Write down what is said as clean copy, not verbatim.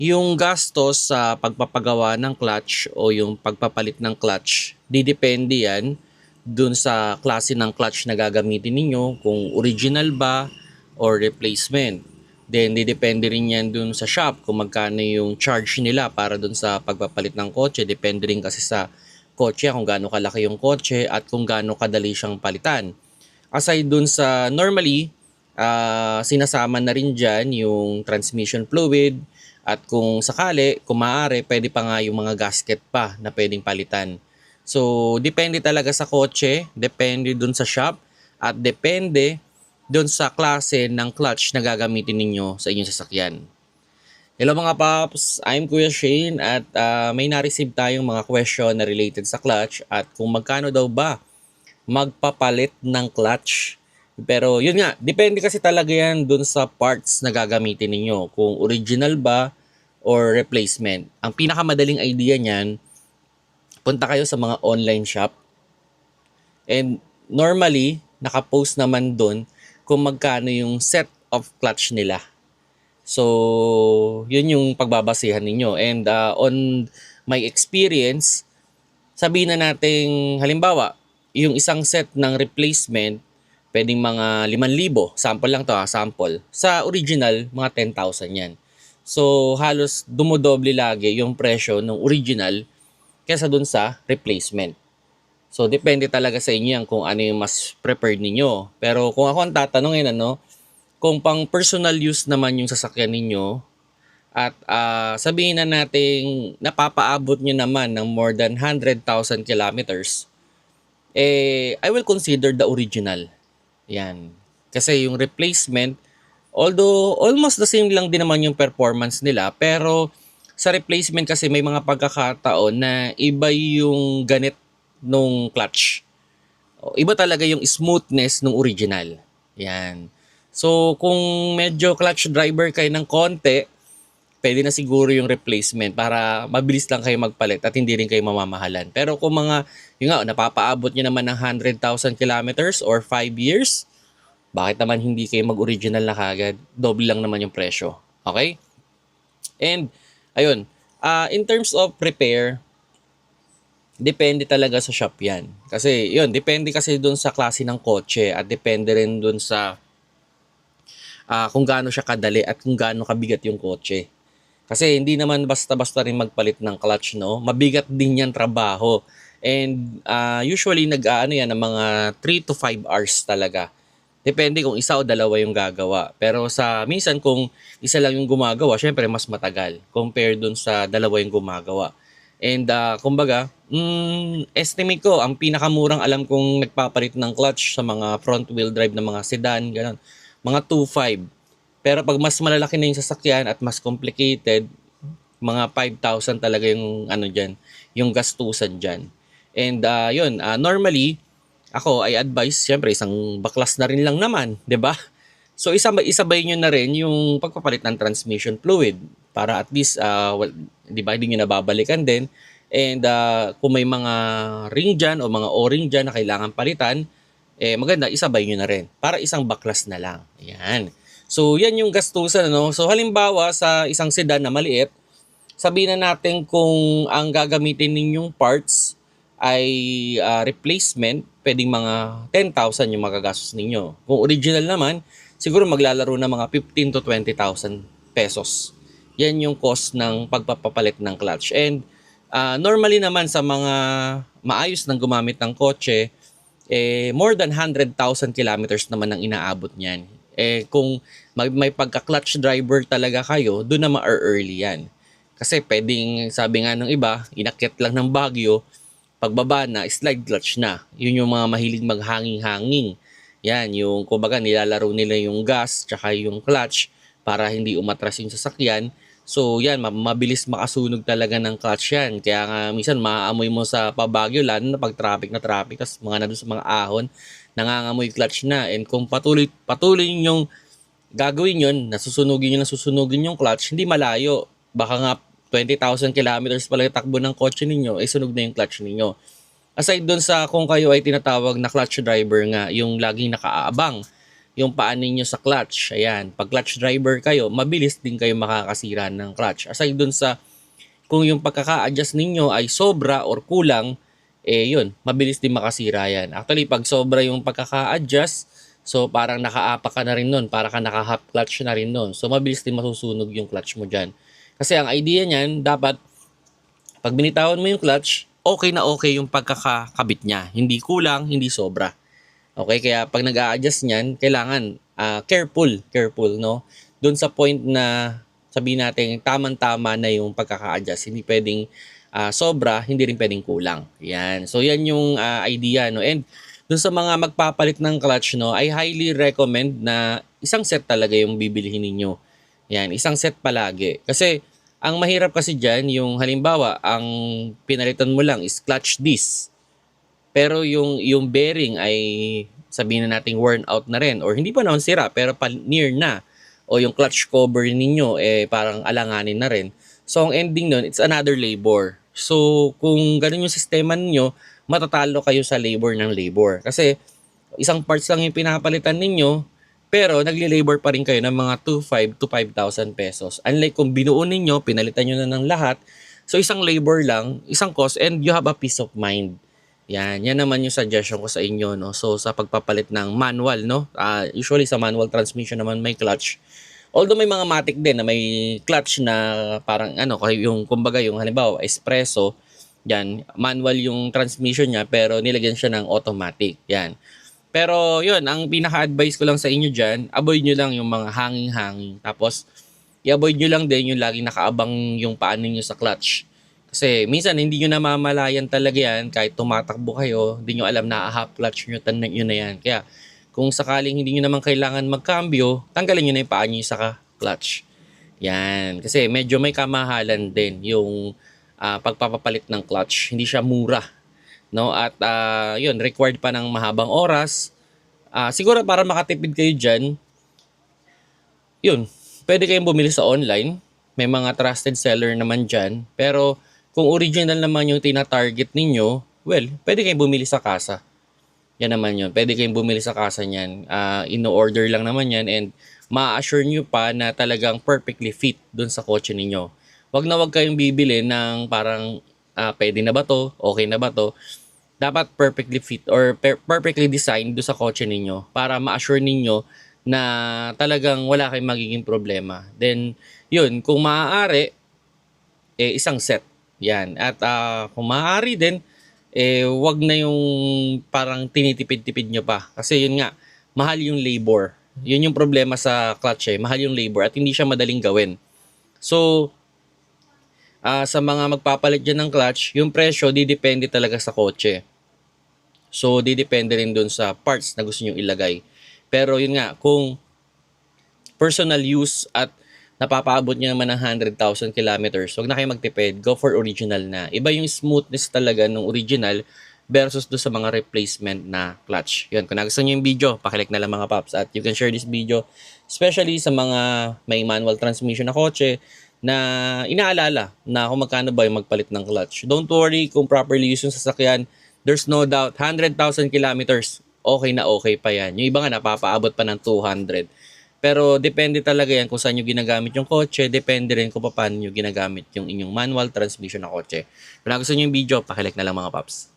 Yung gastos sa pagpapagawa ng clutch o yung pagpapalit ng clutch, didepende yan dun sa klase ng clutch na gagamitin ninyo, kung original ba or replacement. Then, didepende rin yan dun sa shop kung magkano yung charge nila para dun sa pagpapalit ng kotse. Depende rin kasi sa kotse kung gaano kalaki yung kotse at kung gaano kadali siyang palitan. Aside dun sa normally, sinasama na rin dyan yung transmission fluid, at kung sakali, kung maaari, pwede pa nga yung mga gasket pa na pwedeng palitan. So, depende talaga sa kotse, depende dun sa shop, at depende dun sa klase ng clutch na gagamitin ninyo sa inyong sasakyan. Hello mga paps, I'm Kuya Shane at may na-receive tayong mga question na related sa clutch at kung magkano daw ba magpapalit ng clutch. Pero yun nga, depende kasi talaga yan dun sa parts na gagamitin ninyo. Kung original ba or replacement. Ang pinakamadaling idea niyan, punta kayo sa mga online shop. And normally, nakapost naman dun kung magkano yung set of clutch nila. So, yun yung pagbabasihan ninyo. And on my experience, sabihin na natin, halimbawa, yung isang set ng replacement, pwedeng mga 5,000. Sample lang to sample. Sa original, mga 10,000 yan. So, halos dumodoble lagi yung presyo ng original kesa dun sa replacement. So, depende talaga sa inyo yan kung ano yung mas preferred ninyo. Pero kung ako ang tatanungin, kung pang personal use naman yung sasakyan ninyo, at sabihin na natin napapaabot nyo naman ng more than 100,000 kilometers, I will consider the original. Yan. Kasi yung replacement, although almost the same lang din naman yung performance nila, pero sa replacement kasi may mga pagkakataon na iba yung ganit nung clutch. Iba talaga yung smoothness nung original. Yan. So, kung medyo clutch driver kayo ng konti, pwede na siguro yung replacement para mabilis lang kayo magpalit at hindi rin kayo mamamahalan. Pero kung mga, yun nga, napapaabot nyo naman ng 100,000 kilometers or 5 years, bakit naman hindi kayo mag-original na kagad? Double lang naman yung presyo. Okay? And, ayun, in terms of repair, depende talaga sa shop yan. Kasi, yun, depende kasi dun sa klase ng kotse at depende rin dun sa kung gaano siya kadali at kung gaano kabigat yung kotse. Kasi hindi naman basta-basta rin magpalit ng clutch, no? Mabigat din yan trabaho. And usually nag-aano yan ng mga 3 to 5 hours talaga. Depende kung isa o dalawa yung gagawa. Pero sa minsan kung isa lang yung gumagawa, syempre mas matagal compare dun sa dalawa yung gumagawa. And kumbaga, estimate ko, ang pinakamurang alam kong nagpapalit ng clutch sa mga front wheel drive na mga sedan, ganun, mga 2.5. Pero pag mas malalaki na yung sasakyan at mas complicated, mga 5,000 talaga yung diyan, yung gastusan diyan. And yun, normally ako ay advise, syempre isang baklas na rin lang naman, 'di ba? So isabay niyo na rin yung pagpapalit ng transmission fluid para at least 'di ba, hindi niyo nababalikan din. And kung may mga ring diyan o mga o-ring diyan na kailangan palitan, maganda isabay niyo na rin para isang baklas na lang. Ayan. So, yan yung gastusan, So, halimbawa sa isang sedan na maliit, sabihin na natin kung ang gagamitin ninyong parts ay replacement, pwedeng mga 10,000 yung magagastos ninyo. Kung original naman, siguro maglalaro na mga 15 to 20,000 pesos. Yan yung cost ng pagpapapalit ng clutch. And normally naman sa mga maayos nang gumamit ng kotse, more than 100,000 kilometers naman ang inaabot niyan. Kung may pagka-clutch driver talaga kayo, doon na ma-early yan. Kasi pwedeng, sabi nga ng iba, inakyat lang ng Baguio, pagbaba na, slide clutch na. Yun yung mga mahilig maghanging-hanging. Yan, yung kumbaga nilalaro nila yung gas, tsaka yung clutch, para hindi umatras yung sasakyan. So yan, mabilis makasunog talaga ng clutch yan. Kaya nga minsan maaamoy mo sa Baguio, lalo na pag traffic na traffic, tapos mga nandun sa mga ahon, nangangamoy clutch na. And kung patuloy yung gagawin yun, nasusunugin yung clutch, hindi malayo. Baka nga 20,000 kilometers pala yung takbo ng kotse ninyo, sunog na yung clutch ninyo. Aside doon sa kung kayo ay tinatawag na clutch driver nga, yung laging nakaaabang, yung paa ninyo sa clutch. Ayan, pag clutch driver kayo, mabilis din kayo makakasira ng clutch. Aside dun sa kung yung pagkaka-adjust ninyo ay sobra or kulang, yun, mabilis din makasira yan. Actually, pag sobra yung pagkaka-adjust, so parang nakaapa ka na rin nun, para ka naka-half clutch na rin nun. So, mabilis din masusunog yung clutch mo dyan. Kasi ang idea niyan, dapat pag binitawan mo yung clutch, okay na okay yung pagkakakabit niya. Hindi kulang, hindi sobra. Okay, kaya pag nag-a-adjust niyan, kailangan careful, no? Doon sa point na sabihin natin tamang-tama na yung pagkaka-adjust. Hindi pwedeng sobra, hindi rin pwedeng kulang. Yan. So yan yung idea, no? And doon sa mga magpapalit ng clutch, no, I highly recommend na isang set talaga yung bibilihin ninyo. Yan, isang set palagi. Kasi ang mahirap kasi diyan yung halimbawa, ang pinalitan mo lang is clutch disc. Pero yung bearing ay sabihin na nating worn out na rin or hindi pa naman sira pero near na. O yung clutch cover ninyo parang alanganin na rin. So ang ending nun, it's another labor. So kung ganun yung sistema ninyo, matatalo kayo sa labor ng labor. Kasi isang parts lang yung pinapalitan ninyo, pero nagli-labor pa rin kayo ng mga 2,500 to 5,000 pesos. Unlike kung binuo ninyo, pinalitan nyo na ng lahat. So isang labor lang, isang cost, and you have a peace of mind. Yan naman yung suggestion ko sa inyo, no. So sa pagpapalit ng manual, no. Usually sa manual transmission naman may clutch. Although may mga matic din na may clutch na parang yung kumbaga yung halimbawa espresso, yan, manual yung transmission niya pero nilagyan siya ng automatic. Yan. Pero yun, ang pinaka-advice ko lang sa inyo dyan, avoid nyo lang yung mga hanging-hanging. Tapos, i-avoid nyo lang din yung laging nakaabang yung paa ninyo sa clutch. Kasi minsan hindi nyo namamalayan talaga yan, kahit tumatakbo kayo, hindi nyo alam na half clutch nyo, yun na yan. Kaya, kung sakaling hindi nyo naman kailangan magkambyo, tanggalin nyo na yung paa nyo sa clutch. Yan. Kasi medyo may kamahalan din yung pagpapapalit ng clutch. Hindi siya mura. No? At yun, required pa ng mahabang oras. Siguro para makatipid kayo dyan, yun, pwede kayong bumili sa online. May mga trusted seller naman dyan. Pero kung original naman yung tina-target ninyo, well, pwede kayong bumili sa kasa. Yan naman yun. Pwede kayong bumili sa kasa niyan. In-order lang naman yan and ma-assure nyo pa na talagang perfectly fit dun sa kotse ninyo. Wag na wag kayong bibili ng parang pwede na ba to? Okay na ba to? Dapat perfectly fit or perfectly designed do sa kotse ninyo para ma-assure ninyo na talagang wala kayong magiging problema. Then, yun, kung maaari, isang set. Yan. At kung maaari din, wag na yung parang tinitipid-tipid nyo pa. Kasi yun nga, mahal yung labor. Yun yung problema sa clutch mahal yung labor at hindi siya madaling gawin. So, sa mga magpapalit dyan ng clutch, yung presyo didepende talaga sa kotse. So, didepende rin dun sa parts na gusto nyo ilagay. Pero yun nga, kung personal use at napapaabot nyo naman ng 100,000 kilometers, huwag na kayo magtipid, go for original na. Iba yung smoothness talaga ng original versus do sa mga replacement na clutch. Yun, kung nagustuhan nyo yung video, pakilike na lang mga paps. At you can share this video, especially sa mga may manual transmission na kotse, na inaalala na kung magkano ba yung magpalit ng clutch. Don't worry kung properly use yung sasakyan. There's no doubt, 100,000 kilometers, okay na okay pa yan. Yung iba nga napapaabot pa ng 200. Pero depende talaga yan kung saan nyo ginagamit yung kotse. Depende rin kung paano nyo ginagamit yung inyong manual transmission na kotse. Kung nagustuhan nyo yung video, pakilike na lang mga paps.